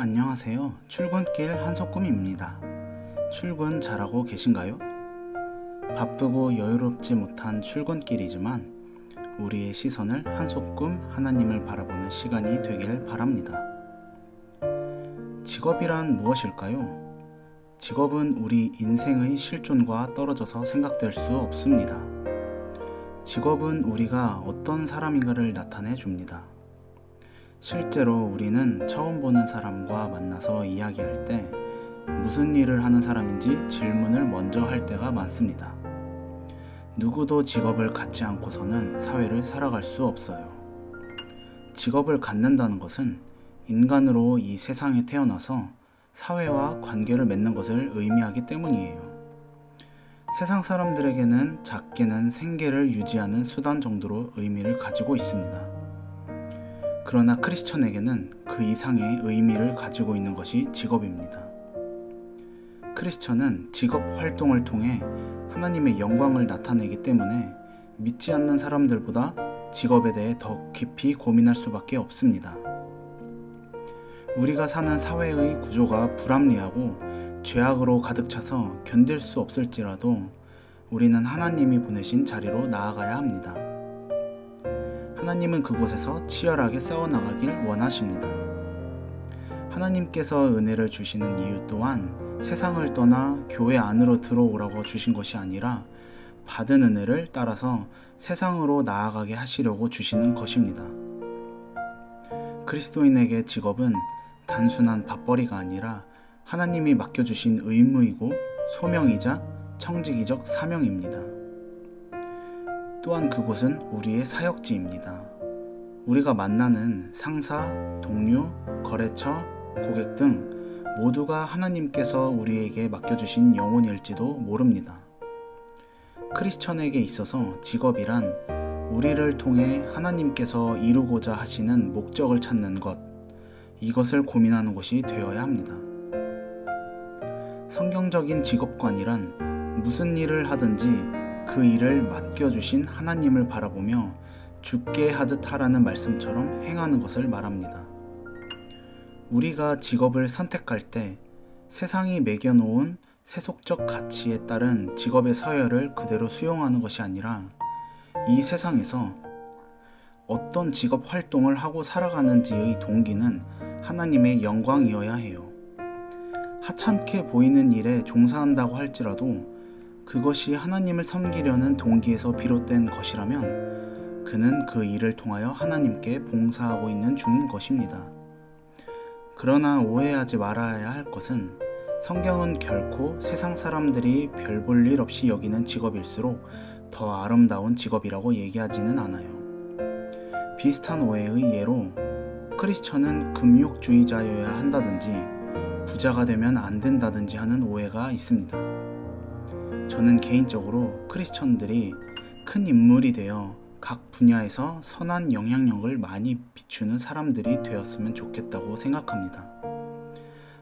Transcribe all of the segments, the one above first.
안녕하세요. 출근길 한소꿈입니다. 출근 잘하고 계신가요? 바쁘고 여유롭지 못한 출근길이지만 우리의 시선을 한소꿈 하나님을 바라보는 시간이 되길 바랍니다. 직업이란 무엇일까요? 직업은 우리 인생의 실존과 떨어져서 생각될 수 없습니다. 직업은 우리가 어떤 사람인가를 나타내 줍니다. 실제로 우리는 처음 보는 사람과 만나서 이야기할 때 무슨 일을 하는 사람인지 질문을 먼저 할 때가 많습니다. 누구도 직업을 갖지 않고서는 사회를 살아갈 수 없어요. 직업을 갖는다는 것은 인간으로 이 세상에 태어나서 사회와 관계를 맺는 것을 의미하기 때문이에요. 세상 사람들에게는 작게는 생계를 유지하는 수단 정도로 의미를 가지고 있습니다. 그러나 크리스천에게는 그 이상의 의미를 가지고 있는 것이 직업입니다. 크리스천은 직업 활동을 통해 하나님의 영광을 나타내기 때문에 믿지 않는 사람들보다 직업에 대해 더 깊이 고민할 수밖에 없습니다. 우리가 사는 사회의 구조가 불합리하고 죄악으로 가득 차서 견딜 수 없을지라도 우리는 하나님이 보내신 자리로 나아가야 합니다. 하나님은 그곳에서 치열하게 싸워나가길 원하십니다. 하나님께서 은혜를 주시는 이유 또한 세상을 떠나 교회 안으로 들어오라고 주신 것이 아니라 받은 은혜를 따라서 세상으로 나아가게 하시려고 주시는 것입니다. 그리스도인에게 직업은 단순한 밥벌이가 아니라 하나님이 맡겨주신 의무이고 소명이자 청지기적 사명입니다. 또한 그곳은 우리의 사역지입니다. 우리가 만나는 상사, 동료, 거래처, 고객 등 모두가 하나님께서 우리에게 맡겨주신 영혼일지도 모릅니다. 크리스천에게 있어서 직업이란 우리를 통해 하나님께서 이루고자 하시는 목적을 찾는 것, 이것을 고민하는 것이 되어야 합니다. 성경적인 직업관이란 무슨 일을 하든지 그 일을 맡겨주신 하나님을 바라보며 죽게 하듯 하라는 말씀처럼 행하는 것을 말합니다. 우리가 직업을 선택할 때 세상이 매겨놓은 세속적 가치에 따른 직업의 서열을 그대로 수용하는 것이 아니라 이 세상에서 어떤 직업 활동을 하고 살아가는지의 동기는 하나님의 영광이어야 해요. 하찮게 보이는 일에 종사한다고 할지라도 그것이 하나님을 섬기려는 동기에서 비롯된 것이라면 그는 그 일을 통하여 하나님께 봉사하고 있는 중인 것입니다. 그러나 오해하지 말아야 할 것은 성경은 결코 세상 사람들이 별 볼 일 없이 여기는 직업일수록 더 아름다운 직업이라고 얘기하지는 않아요. 비슷한 오해의 예로 크리스천은 금욕주의자여야 한다든지 부자가 되면 안 된다든지 하는 오해가 있습니다. 저는 개인적으로 크리스천들이 큰 인물이 되어 각 분야에서 선한 영향력을 많이 비추는 사람들이 되었으면 좋겠다고 생각합니다.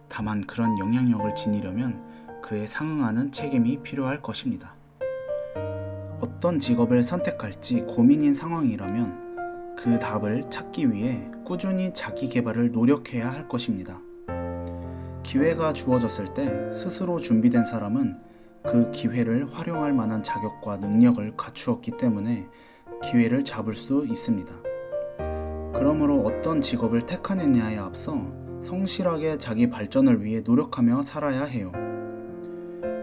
다만 그런 영향력을 지니려면 그에 상응하는 책임이 필요할 것입니다. 어떤 직업을 선택할지 고민인 상황이라면 그 답을 찾기 위해 꾸준히 자기 개발을 노력해야 할 것입니다. 기회가 주어졌을 때 스스로 준비된 사람은 그 기회를 활용할 만한 자격과 능력을 갖추었기 때문에 기회를 잡을 수 있습니다. 그러므로 어떤 직업을 택하느냐에 앞서 성실하게 자기 발전을 위해 노력하며 살아야 해요.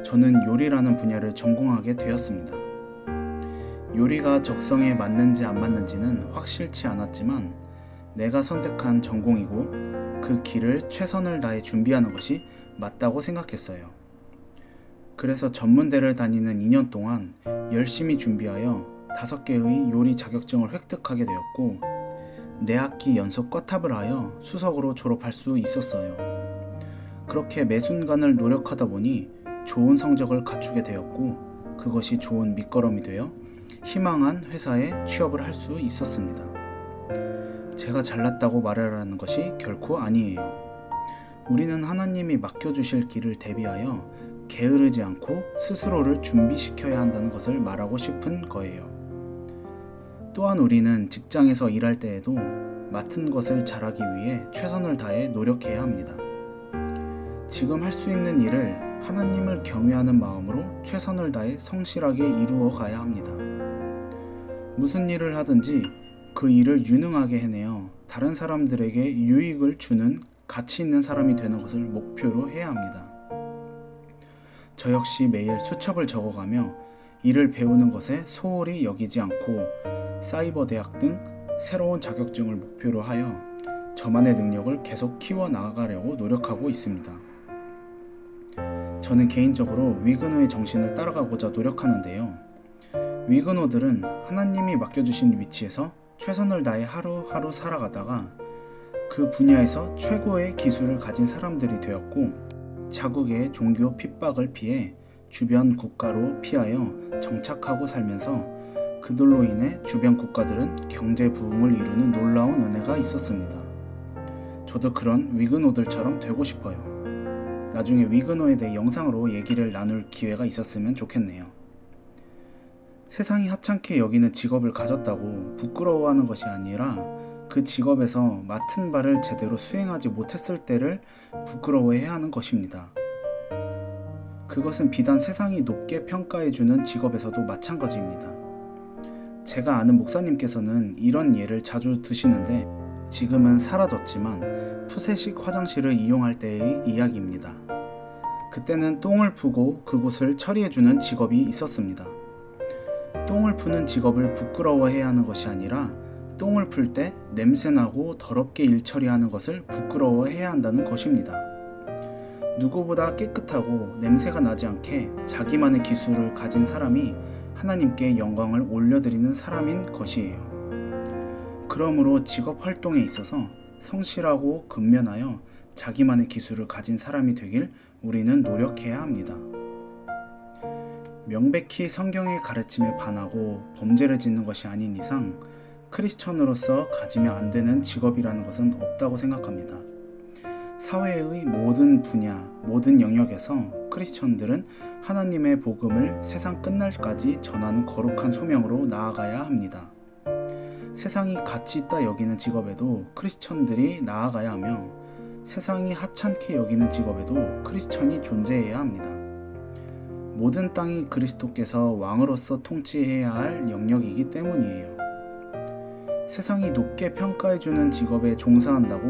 저는 요리라는 분야를 전공하게 되었습니다. 요리가 적성에 맞는지 안 맞는지는 확실치 않았지만 내가 선택한 전공이고 그 길을 최선을 다해 준비하는 것이 맞다고 생각했어요. 그래서 전문대를 다니는 2년 동안 열심히 준비하여 5개의 요리 자격증을 획득하게 되었고 4학기 연속 꽈탑을 하여 수석으로 졸업할 수 있었어요. 그렇게 매 순간을 노력하다 보니 좋은 성적을 갖추게 되었고 그것이 좋은 밑거름이 되어 희망한 회사에 취업을 할 수 있었습니다. 제가 잘났다고 말하라는 것이 결코 아니에요. 우리는 하나님이 맡겨주실 길을 대비하여 게으르지 않고 스스로를 준비시켜야 한다는 것을 말하고 싶은 거예요. 또한 우리는 직장에서 일할 때에도 맡은 것을 잘하기 위해 최선을 다해 노력해야 합니다. 지금 할 수 있는 일을 하나님을 경외하는 마음으로 최선을 다해 성실하게 이루어 가야 합니다. 무슨 일을 하든지 그 일을 유능하게 해내어 다른 사람들에게 유익을 주는 가치 있는 사람이 되는 것을 목표로 해야 합니다. 저 역시 매일 수첩을 적어가며 일을 배우는 것에 소홀히 여기지 않고 사이버 대학 등 새로운 자격증을 목표로 하여 저만의 능력을 계속 키워 나가려고 노력하고 있습니다. 저는 개인적으로 위근호의 정신을 따라가고자 노력하는데요. 위근호들은 하나님이 맡겨주신 위치에서 최선을 다해 하루하루 살아가다가 그 분야에서 최고의 기술을 가진 사람들이 되었고, 자국의 종교 핍박을 피해 주변 국가로 피하여 정착하고 살면서 그들로 인해 주변 국가들은 경제 부흥을 이루는 놀라운 은혜가 있었습니다. 저도 그런 위근호들처럼 되고 싶어요. 나중에 위근호에 대해 영상으로 얘기를 나눌 기회가 있었으면 좋겠네요. 세상이 하찮게 여기는 직업을 가졌다고 부끄러워하는 것이 아니라 그 직업에서 맡은 바를 제대로 수행하지 못했을 때를 부끄러워해야 하는 것입니다. 그것은 비단 세상이 높게 평가해주는 직업에서도 마찬가지입니다. 제가 아는 목사님께서는 이런 예를 자주 드시는데 지금은 사라졌지만 푸세식 화장실을 이용할 때의 이야기입니다. 그때는 똥을 푸고 그곳을 처리해주는 직업이 있었습니다. 똥을 푸는 직업을 부끄러워해야 하는 것이 아니라 똥을 풀 때 냄새나고 더럽게 일 처리하는 것을 부끄러워해야 한다는 것입니다. 누구보다 깨끗하고 냄새가 나지 않게 자기만의 기술을 가진 사람이 하나님께 영광을 올려드리는 사람인 것이에요. 그러므로 직업 활동에 있어서 성실하고 근면하여 자기만의 기술을 가진 사람이 되길 우리는 노력해야 합니다. 명백히 성경의 가르침에 반하고 범죄를 짓는 것이 아닌 이상 크리스천으로서 가지면 안 되는 직업이라는 것은 없다고 생각합니다. 사회의 모든 분야, 모든 영역에서 크리스천들은 하나님의 복음을 세상 끝날까지 전하는 거룩한 소명으로 나아가야 합니다. 세상이 가치 있다 여기는 직업에도 크리스천들이 나아가야 하며 세상이 하찮게 여기는 직업에도 크리스천이 존재해야 합니다. 모든 땅이 그리스도께서 왕으로서 통치해야 할 영역이기 때문이에요. 세상이 높게 평가해주는 직업에 종사한다고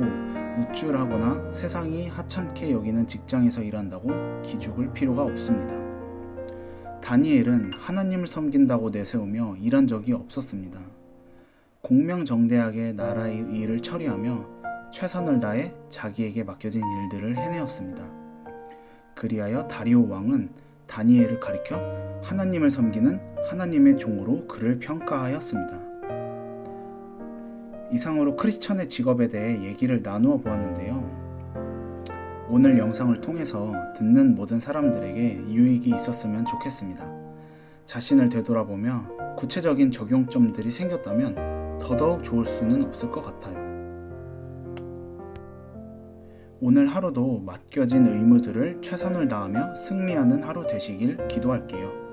우쭐하거나 세상이 하찮게 여기는 직장에서 일한다고 기죽을 필요가 없습니다. 다니엘은 하나님을 섬긴다고 내세우며 일한 적이 없었습니다. 공명정대하게 나라의 일을 처리하며 최선을 다해 자기에게 맡겨진 일들을 해내었습니다. 그리하여 다리오 왕은 다니엘을 가리켜 하나님을 섬기는 하나님의 종으로 그를 평가하였습니다. 이상으로 크리스천의 직업에 대해 얘기를 나누어 보았는데요. 오늘 영상을 통해서 듣는 모든 사람들에게 유익이 있었으면 좋겠습니다. 자신을 되돌아보며 구체적인 적용점들이 생겼다면 더더욱 좋을 수는 없을 것 같아요. 오늘 하루도 맡겨진 의무들을 최선을 다하며 승리하는 하루 되시길 기도할게요.